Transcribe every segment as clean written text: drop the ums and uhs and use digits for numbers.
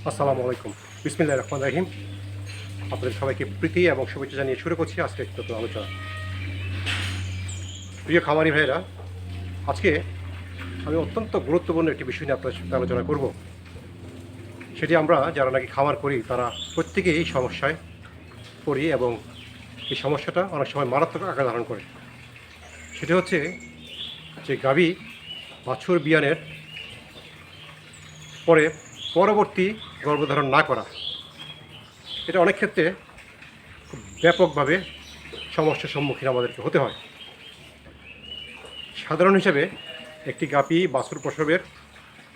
আসসালামু আলাইকুম। বিসমিল্লাহির রহমানির রহিম। আপনাদের সবাইকে প্রীতি এবং শুভেচ্ছা জানিয়ে শুরু করছি আজকে একটু নতুন আলোচনা। প্রিয় খামারি ভাইয়েরা, আজকে আমি অত্যন্ত গুরুত্বপূর্ণ একটি বিষয় নিয়ে আপনাদের সাথে আলোচনা করব। সেটি আমরা যারা নাকি খামার করি তারা প্রত্যেকেই এই সমস্যায় পড়ি এবং এই সমস্যাটা অনেক সময় মারাত্মক আকার ধারণ করে। সেটি হচ্ছে যে গাভী বাছুর বিয়ানের পরে পরবর্তী গর্ভধারণ না করা। এটা অনেক ক্ষেত্রে খুব ব্যাপকভাবে সমস্যার সম্মুখীন আমাদেরকে হতে হয়। সাধারণ হিসেবে একটি গাভী বাছুর প্রসবের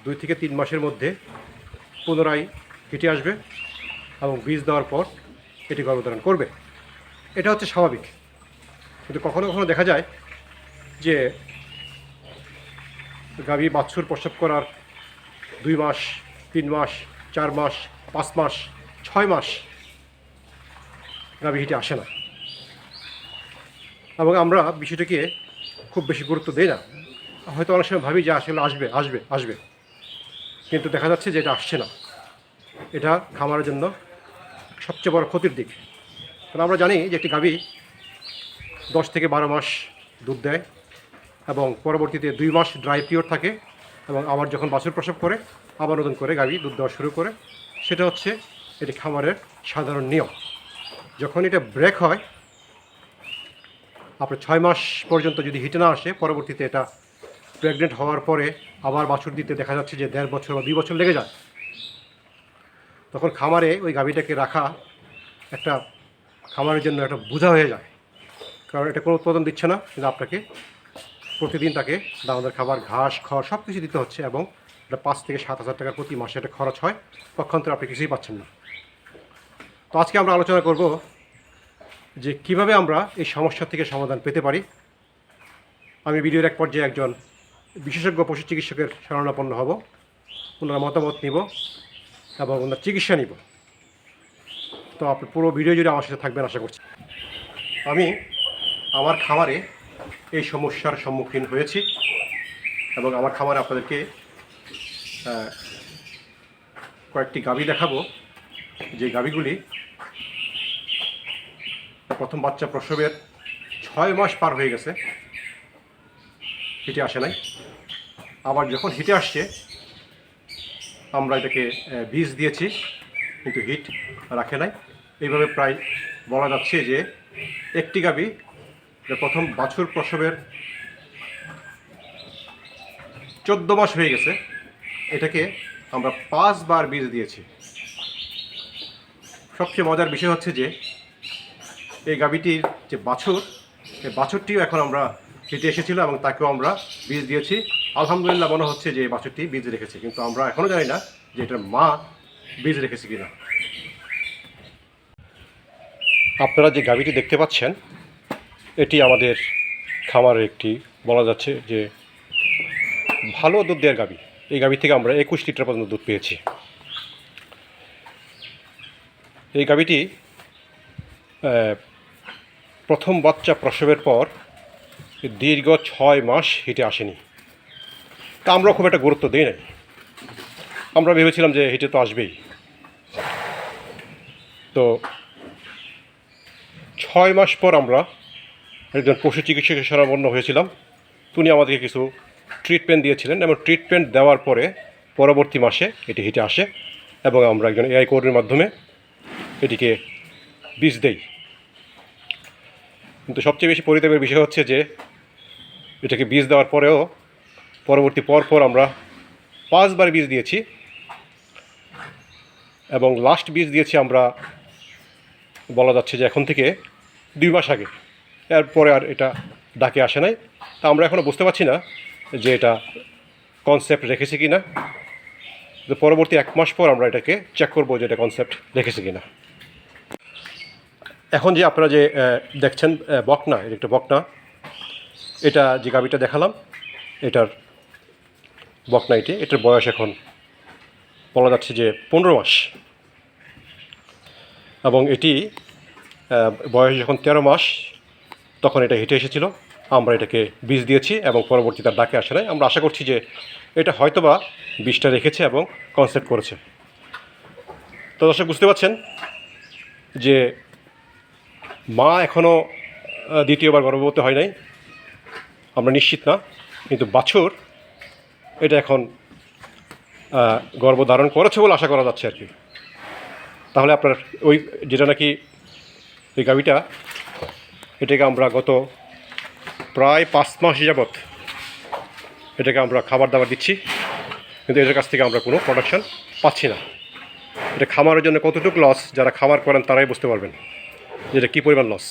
2 থেকে 3 মাসের মধ্যে পুনরায় হিটে আসবে এবং বীজ দেওয়ার পর এটি গর্ভধারণ করবে। এটা হচ্ছে স্বাভাবিক। কিন্তু কখনো কখনো দেখা যায় যে গাভী বাছুর প্রসব করার 2 মাস, 3 মাস, 4 মাস, 5 মাস, 6 মাস গাভী হিটে আসে না এবং আমরা বিষয়টাকে খুব বেশি গুরুত্ব দিই না। হয়তো অনেক সময় ভাবি যে আসলে আসবে আসবে আসবে, কিন্তু দেখা যাচ্ছে যে এটা আসছে না। এটা খামারের জন্য সবচেয়ে বড় ক্ষতির দিক। কারণ আমরা জানি যে একটি গাভী 10 থেকে 12 মাস দুধ দেয় এবং পরবর্তীতে 2 মাস ড্রাই পিরিয়ড থাকে এবং আবার যখন বাছুর প্রসব করে আবার নতুন করে গাভী দুধ দেওয়া শুরু করে। সেটা হচ্ছে এটি খামারের সাধারণ নিয়ম। যখন এটা ব্রেক হয়, আপনার 6 মাস পর্যন্ত যদি হিটে না আসে, পরবর্তীতে এটা প্রেগনেন্ট হওয়ার পরে আবার বাছুর দিতে দেখা যাচ্ছে যে 1.5 বছর বা 2 বছর লেগে যায়। তখন খামারে ওই গাভীটাকে রাখা একটা খামারের জন্য একটা বোঝা হয়ে যায়। কারণ এটা কোনো উৎপাদন দিচ্ছে না, কিন্তু আপনাকে প্রতিদিন তাকে দানাদার খাবার, ঘাস, খড় সব কিছু দিতে হচ্ছে এবং এটা 5 থেকে 7 হাজার টাকা প্রতি মাসে এটা খরচ হয়। পক্ষান্তরে আপনি কিছুই পাচ্ছেন না। তো আজকে আমরা আলোচনা করব যে কিভাবে আমরা এই সমস্যা থেকে সমাধান পেতে পারি। আমি ভিডিওর এক পর্যায়ে একজন বিশেষজ্ঞ পশু চিকিৎসকের শরণাপন্ন হব, ওনার মতামত নিব এবং ওনার চিকিৎসা নিব। তো আপনি পুরো ভিডিও জুড়ে আমার সাথে থাকবেন আশা করছি। আমি আমার খামারে এই সমস্যার সম্মুখীন হয়েছি এবং আমার খামারে আপনাদেরকে কয়েকটি গাভী দেখাবো, যে গাভীগুলি প্রথম বাচ্চা প্রসবের 6 মাস পার হয়ে গেছে, হিটে আসে নাই। আবার যখন হিটে আসছে আমরা এটাকে বীজ দিয়েছি কিন্তু হিট রাখে নাই। এইভাবে প্রায় বলা যাচ্ছে যে একটি গাভী প্রথম বাছুর প্রসবের 14 মাস হয়ে গেছে, এটাকে আমরা 5 বার বীজ দিয়েছি। সবচেয়ে মজার বিষয় হচ্ছে যে এই গাভীটির যে বাছুর, এই বাছুরটিও এখন আমরা হিটে এসেছিল এবং তাকেও আমরা বীজ দিয়েছি। আলহামদুলিল্লাহ মনে হচ্ছে যে এই বাছুরটি বীজ রেখেছে, কিন্তু আমরা এখনও জানি না যে এটার মা বীজ রেখেছে কিনা। আপনারা যে গাভীটি দেখতে পাচ্ছেন এটি আমাদের খামারের একটি বলা যাচ্ছে যে ভালো দুধ দেওয়ার গাভী। এই গাভী থেকে আমরা 21 লিটার পর্যন্ত দুধ পেয়েছি। এই গাভীটি প্রথম বাচ্চা প্রসবের পর দীর্ঘ 6 মাস হিটে আসেনি। তা আমরা খুব একটা গুরুত্ব দিই নাই। আমরা ভেবেছিলাম যে হিটে তো আসবেই। তো 6 মাস পর আমরা একজন পশু চিকিৎসকের শরণাপন্ন হয়েছিলাম। তিনি আমাদেরকে কিছু ট্রিটমেন্ট দিয়েছিলেন এবং ট্রিটমেন্ট দেওয়ার পরে পরবর্তী মাসে এটি হিটে আসে এবং আমরা একজন এআই কোডের মাধ্যমে এটিকে বীজ দেই। কিন্তু সবচেয়ে বেশি পরিতাপের বিষয় হচ্ছে যে এটাকে বীজ দেওয়ার পরেও পরবর্তী পর আমরা 5 বার বীজ দিয়েছি এবং লাস্ট বীজ দিয়েছি আমরা বলা যাচ্ছে যে এখন থেকে 2 মাস আগে। এরপরে আর এটা ডাকে আসে নাই। তা আমরা এখনও বুঝতে পারছি না যে এটা কনসেপ্ট রেখেছে কি না। তো পরবর্তী 1 মাস পর আমরা এটাকে চেক করবো যে এটা কনসেপ্ট রেখেছে কি না। এখন যে আপনারা যে দেখছেন বকনা, এটা একটা বকনা। এটা যে গাভীটা দেখালাম এটার বকনা, এটার বয়স এখন বলা যাচ্ছে যে 15 মাস এবং এটি বয়স যখন 13 মাস তখন এটা হিটে এসেছিল। আমরা এটাকে বীজ দিয়েছি এবং পরবর্তী তার ডাকে আসে নাই। আমরা আশা করছি যে এটা হয়তোবা বীজটা রেখেছে এবং কনসেপ্ট করেছে। তো দর্শক বুঝতে পারছেন যে মা এখনও দ্বিতীয়বার গর্ভবতী হয় নাই, আমরা নিশ্চিত না, কিন্তু বাছুর এটা এখন গর্ভধারণ করেছে বলে আশা করা যাচ্ছে আর কি। তাহলে আপনার ওই যেটা নাকি এই গাভীটা, এটাকে আমরা গত প্রায় 5 মাস যাবৎ এটাকে আমরা খাবার দাবার দিচ্ছি, কিন্তু এটার কাছ থেকে আমরা কোনো প্রোডাকশান পাচ্ছি না। এটা খামারের জন্য কতটুকু লস, যারা খামার করেন তারাই বুঝতে পারবেন যে এটা কী পরিমাণ লস।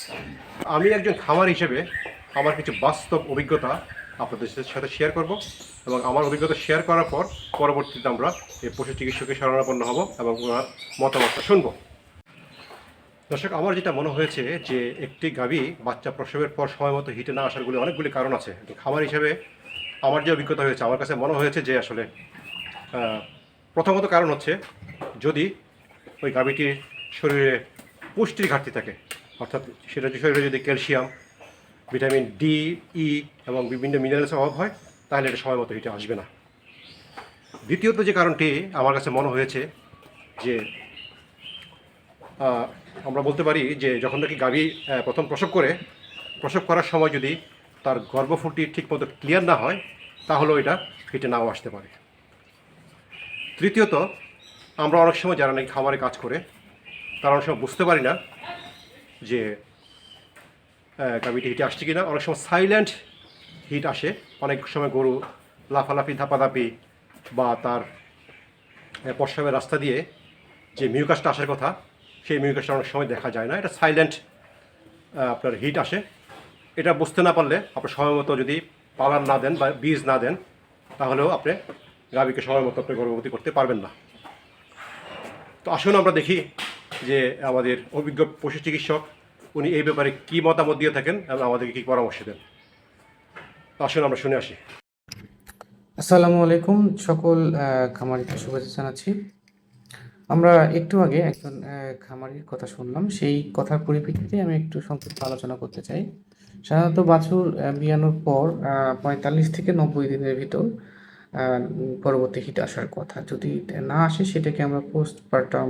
আমি একজন খামার হিসেবে আমার কিছু বাস্তব অভিজ্ঞতা আপনাদের সাথে শেয়ার করব, এবং আমার অভিজ্ঞতা শেয়ার করার পর পরবর্তীতে আমরা এই পশু চিকিৎসকের শরণাপন্ন হব এবং ওনার মতামতটা শুনব। দর্শক, আমার যেটা মনে হয়েছে যে একটি গাভী বাচ্চা প্রসবের পর সময় মতো হিটে না আসারগুলি অনেকগুলি কারণ আছে। খামার হিসেবে আমার যে অভিজ্ঞতা হয়েছে, আমার কাছে মনে হয়েছে যে আসলে প্রথমত কারণ হচ্ছে যদি ওই গাভীটির শরীরে পুষ্টির ঘাটতি থাকে, অর্থাৎ সেটা শরীরে যদি ক্যালসিয়াম, ভিটামিন ডি, ই এবং বিভিন্ন মিনারেলসের অভাব হয়, তাহলে এটা সময় মতো হিটে আসবে না। দ্বিতীয়ত যে কারণটি আমার কাছে মনে হয়েছে যে আমরা বলতে পারি যে যখন নাকি গাভী প্রথম প্রসব করার সময় যদি তার গর্ভফুলটি ঠিকমতো ক্লিয়ার না হয়, তাহলেও এটা হিটে নাও আসতে পারে। তৃতীয়ত, আমরা অনেক সময় যারা নাকি খামারে কাজ করে তারা অনেক সময় বুঝতে পারি না যে গাভীটি হিটে আসছে কিনা। অনেক সময় সাইলেন্ট হিট আসে, অনেক সময় গরু লাফালাফি ধাপাধাপি বা তার প্রস্রাবের রাস্তা দিয়ে যে মিউকাসটা আসার কথা, সেই মিউকাসটা অনেক সময় দেখা যায় না। এটা সাইলেন্ট আপনার হিট আসে। এটা বুঝতে না পারলে আপনার সময় মতো যদি পালার না দেন বা বীজ না দেন, তাহলেও আপনি গাভীকে সময় মতো আপনি গর্ভবতী করতে পারবেন না। তো আসুন আমরা দেখি যে আমাদের অভিজ্ঞ পশু চিকিৎসক উনি এই ব্যাপারে কী মতামত দিয়ে থাকেন এবং আমাদেরকে কী পরামর্শ দেন। আসুন আমরা শুনে আসি। আসসালামু আলাইকুম, সকল খামারিকে শুভেচ্ছা জানাচ্ছি। আমরা একটু আগে একজন খামারির কথা শুনলাম, সেই কথার পরিপ্রেক্ষিতে আমি একটু সংক্ষিপ্ত আলোচনা করতে চাই। সাধারণত বাছুর বিয়ানোর পর 45 থেকে 90 দিনের ভিতর পরবর্তী হিট আসার কথা। যদি না আসে সেটাকে আমরা পোস্টপার্টাম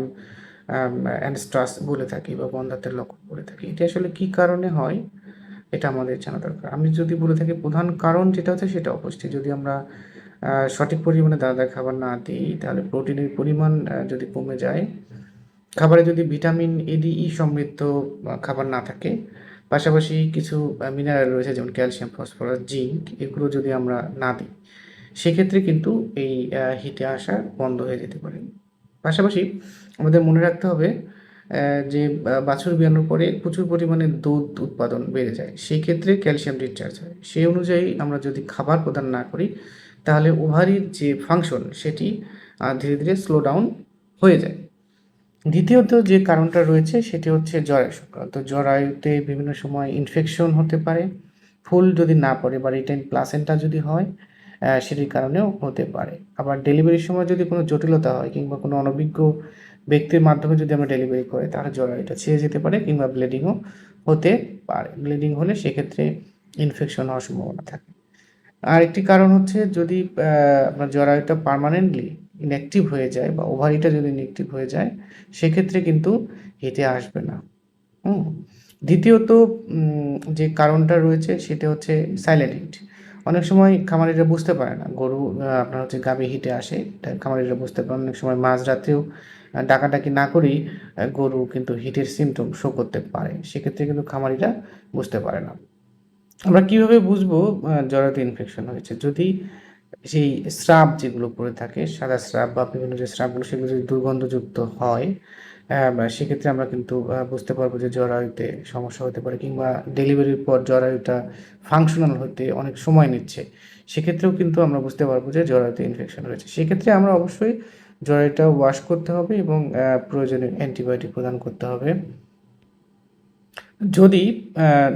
অ্যানস্ট্রাস বলে থাকি বা বন্ধ্যাত্বের লক্ষণ বলে থাকি। এটা আসলে কী কারণে হয় এটা আমাদের জানা দরকার। আমি যদি বলে থাকি প্রধান কারণ যেটা হচ্ছে সেটা অপুষ্টি। যদি আমরা সঠিক পরিমাণে দানাদার খাবার না দিই, তাহলে প্রোটিনের পরিমাণ যদি কমে যায়, খাবারে যদি ভিটামিন এ, ডি, ই সমৃদ্ধ খাবার না থাকে, পাশাপাশি কিছু মিনারেল রয়েছে যেমন ক্যালসিয়াম, ফসফরাস, জিঙ্ক, এগুলো যদি আমরা না দিই, সেক্ষেত্রে কিন্তু এই হিটে আসা বন্ধ হয়ে যেতে পারে। পাশাপাশি আমাদের মনে রাখতে হবে যে বাছুর বিয়ানোর পরে প্রচুর পরিমাণে দুধ উৎপাদন বেড়ে যায়, সেই ক্ষেত্রে ক্যালসিয়াম ডিসচার্জ হয়। সেই অনুযায়ী আমরা যদি খাবার প্রদান না করি, তাহলে ওভারির যে ফাংশন সেটি ধীরে ধীরে স্লো ডাউন হয়ে যায়। দ্বিতীয়ত যে কারণটা রয়েছে সেটি হচ্ছে জরায়ু সংক্রান্ত। জরায়ুতে বিভিন্ন সময় ইনফেকশন হতে পারে, ফুল যদি না পড়ে বা রিটেন প্লাসেন্টা যদি হয়, সেটির কারণেও হতে পারে। আবার ডেলিভারির সময় যদি কোনো জটিলতা হয় কিংবা কোনো অনভিজ্ঞ ব্যক্তির মাধ্যমে যদি আমরা ডেলিভারি করি, তাহলে জরায়ুটা ছিঁড়ে যেতে পারে কিংবা ব্লিডিংও হতে পারে। ব্লিডিং হলে সেক্ষেত্রে ইনফেকশন হওয়ার সম্ভাবনা থাকে। আরেকটি কারণ হচ্ছে যদি আপনার জরায়ুটা পার্মানেন্টলি ইনঅ্যাক্টিভ হয়ে যায় বা ওভারিটা যদি ইনঅ্যাক্টিভ হয়ে যায়, সেক্ষেত্রে কিন্তু হিটে আসবে না। দ্বিতীয়ত যে কারণটা রয়েছে সেটা হচ্ছে সাইলেন্ট হিট। অনেক সময় খামারিরা বুঝতে পারে না গরু আপনার হচ্ছে গাভী হিটে আসে, এটা খামারিরা বুঝতে পারে। অনেক সময় মাঝরাতেও ডাকাডাকি না করেই গরু কিন্তু হিটের সিমটম শো করতে পারে, সেক্ষেত্রে কিন্তু খামারিরা বুঝতে পারে না। আমরা কিভাবে বুঝবো জরায়ুতে ইনফেকশন হয়েছে? যদি সেই স্রাব যেগুলো পড়ে থাকে, সাদা স্রাব বা বিভিন্ন যে স্রাবগুলো, সেগুলো যদি দুর্গন্ধযুক্ত হয়, বা সেক্ষেত্রে আমরা কিন্তু বুঝতে পারবো যে জরায়ুতে সমস্যা হতে পারে, কিংবা ডেলিভারির পর জরায়ুটা ফাংশনাল হতে অনেক সময় নিচ্ছে, সেক্ষেত্রেও কিন্তু আমরা বুঝতে পারবো যে জরায়ুতে ইনফেকশন হয়েছে। সেক্ষেত্রে আমরা অবশ্যই জরায়ুটা ওয়াশ করতে হবে এবং প্রয়োজনীয় অ্যান্টিবায়োটিক প্রদান করতে হবে। যদি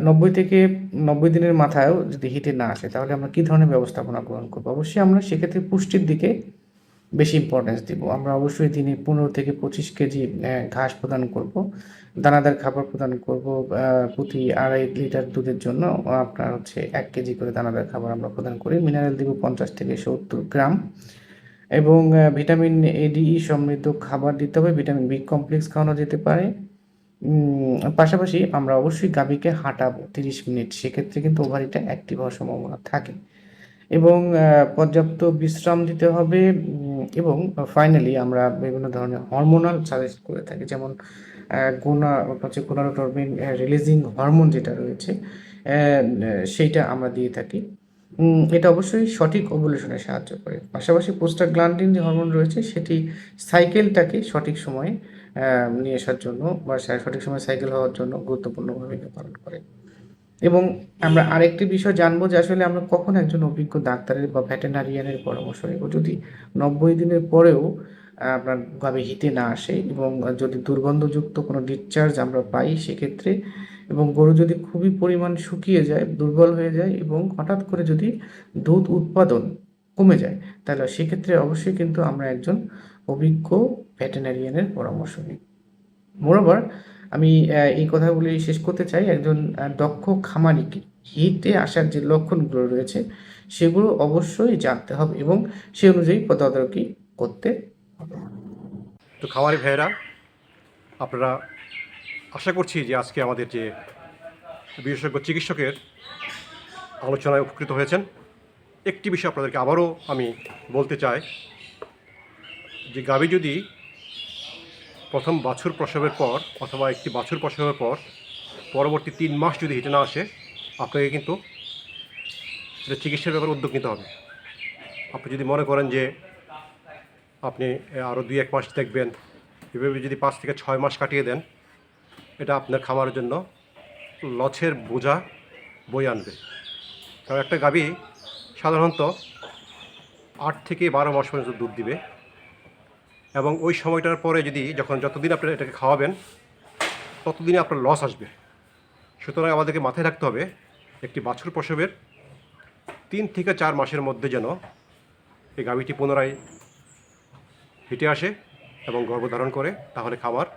90 দিনের মাথায়ও যদি হিটে না আসে, তাহলে আমরা কী ধরনের ব্যবস্থাপনা গ্রহণ করবো? অবশ্যই আমরা সেক্ষেত্রে পুষ্টির দিকে বেশি ইম্পর্টেন্স দিব। আমরা অবশ্যই দিনে 15 থেকে 25 কেজি ঘাস প্রদান করব, দানাদার খাবার প্রদান করব। প্রতি 2.5 লিটার দুধের জন্য আপনার হচ্ছে 1 কেজি করে দানাদার খাবার আমরা প্রদান করি। মিনারেল দিব 50 থেকে 70 গ্রাম। এবং ভিটামিন এ ডি ই সমৃদ্ধ খাবার দিতে হবে, ভিটামিন বি কমপ্লেক্স খাওয়ানো যেতে পারে। পাশাপাশি আমরা অবশ্যই গাভীকে হাঁটাবো 30 মিনিট, সেক্ষেত্রে কিন্তু ওভারিটা অ্যাক্টিভ হওয়ার সম্ভাবনা থাকে। এবং পর্যাপ্ত বিশ্রাম দিতে হবে। এবং ফাইনালি আমরা বিভিন্ন ধরনের হরমোনাল সাজেস্ট করে থাকি, যেমন গোনাডোট্রপিন রিলিজিং হরমোন যেটা রয়েছে, সেইটা আমরা দিয়ে থাকি। এটা অবশ্যই সঠিক ওভুলেশনে সাহায্য করে। পাশাপাশি প্রোস্টাগ্ল্যান্ডিন যে হরমোন রয়েছে সেটি সাইকেলটাকে সঠিক সময়ে নিয়ে আসার জন্য বা সঠিক সময়ে সাইকেল হওয়ার জন্য গুরুত্বপূর্ণ ভূমিকা পালন করে। এবং আমরা আরেকটি বিষয় জানবো যে আসলে আমরা কখন একজন অভিজ্ঞ ডাক্তারের বা ভেটেরিনারিয়ানের পরামর্শ নেব। যদি 90 দিনের পরেও আপনার গাভী হিতে না আসে এবং যদি দুর্গন্ধযুক্ত কোনো ডিসচার্জ আমরা পাই সেক্ষেত্রে, এবং গরু যদি খুবই পরিমাণ শুকিয়ে যায়, দুর্বল হয়ে যায় এবং হঠাৎ করে যদি দুধ উৎপাদন কমে যায়, তাহলে সেক্ষেত্রে অবশ্যই কিন্তু আমরা একজন অভিজ্ঞ ভেটেরিনারিয়ানের পরামর্শ নিই। মোরওভার আমি এই কথাগুলি শেষ করতে চাই, একজন দক্ষ খামারিকে হিটে আসার যে লক্ষণগুলো রয়েছে সেগুলো অবশ্যই জানতে হবে এবং সে অনুযায়ী তদারকি করতে হবে। তো খামারি ভাইয়েরা, আপনারা আশা করছি যে আজকে আমাদের যে বিশেষজ্ঞ চিকিৎসকের আলোচনায় উপকৃত হয়েছেন। একটি বিষয় আপনাদেরকে আবারও আমি বলতে চাই যে গাভী যদি প্রথম বাছুর প্রসবের পর অথবা একটি বাছুর প্রসবের পর পরবর্তী 3 মাস যদি হিটে না আসে, আপনাকে কিন্তু এটা চিকিৎসার ব্যাপারে উদ্যোগ নিতে হবে। আপনি যদি মনে করেন যে আপনি আরও 2-1 মাস দেখবেন, এভাবে যদি 5 থেকে 6 মাস কাটিয়ে দেন, এটা আপনার খামারের জন্য লসের বোঝা বয়ে আনবে। কারণ একটা গাভী সাধারণত 8 থেকে 12 মাস পর্যন্ত দুধ দিবে এবং ওই সময়টার পরে যতদিন আপনি এটাকে খাওয়াবেন ততদিনে আপনার লস আসবে। সুতরাং আমাদেরকে মাথায় রাখতে হবে একটি বাছুর প্রসবের 3 থেকে 4 মাসের মধ্যে যেন এই গাভীটি পুনরায় হিটে আসে এবং গর্ভধারণ করে, তাহলে খামার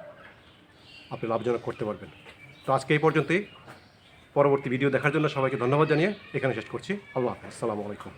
আপনি লাভজনক করতে পারবেন। তো আজকে এই পর্যন্তই। পরবর্তী ভিডিও দেখার জন্য সবাইকে ধন্যবাদ জানিয়ে এখানে শেষ করছি। আল্লাহ হাফেজ, আসসালামু আলাইকুম।